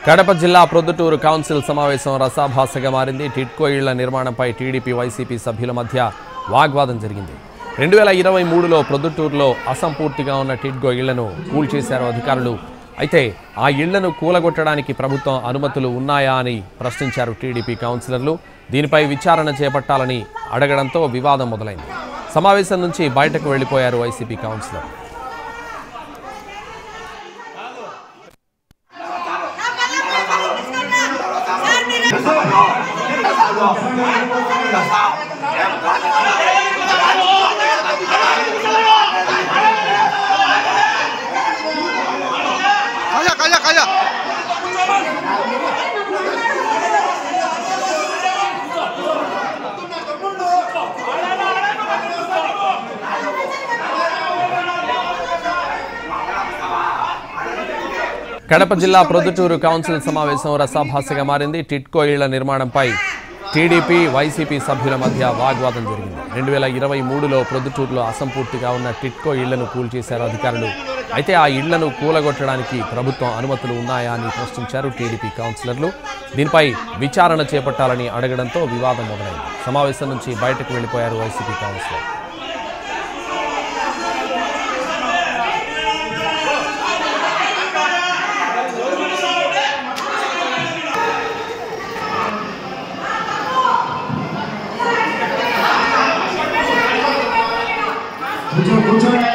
కడప జిల్లా ప్రొద్దుటూరు కౌన్సిల్ సమావేశం రసాభాసగా మారింది. టిడ్కో ఇళ్ల నిర్మాణంపై టీడీపీ వైసీపీ సభ్యుల మధ్య వాగ్వాదం జరిగింది. 2023లో ప్రొద్దుటూరులో అసంపూర్తిగా ఉన్న టిడ్కో ఇళ్లను కూల్చేశారు అధికారులు. అయితే ఆ ఇళ్లను కూలగొట్టడానికి ప్రభుత్వం అనుమతులు ఉన్నాయా అని ప్రశ్నించారు టీడీపీ కౌన్సిలర్లు. దీనిపై విచారణ చేపట్టాలని అడగడంతో వివాదం మొదలైంది. సమావేశం నుంచి బయటకు వెళ్లిపోయారు వైసీపీ కౌన్సిలర్. కడప జిల్లా ప్రొద్దుటూరు కౌన్సిల్ సమావేశం రసాభాసగా మారింది. టిడ్కో ఇళ్ల నిర్మాణంపై టీడీపీ వైసీపీ సభ్యుల మధ్య వాగ్వాదం జరిగింది. 2023లో ప్రొద్దుటూరులో అసంపూర్తిగా ఉన్న టిడ్కో ఇళ్లను కూల్చేశారు అధికారులు. అయితే ఆ ఇళ్లను కూలగొట్టడానికి ప్రభుత్వం అనుమతులు ఉన్నాయా అని ప్రశ్నించారు టీడీపీ కౌన్సిలర్లు. దీనిపై విచారణ చేపట్టాలని అడగడంతో వివాదం మొదలైంది. సమావేశం నుంచి బయటకు వెళ్లిపోయారు వైసీపీ కౌన్సిలర్. కూర్చోండి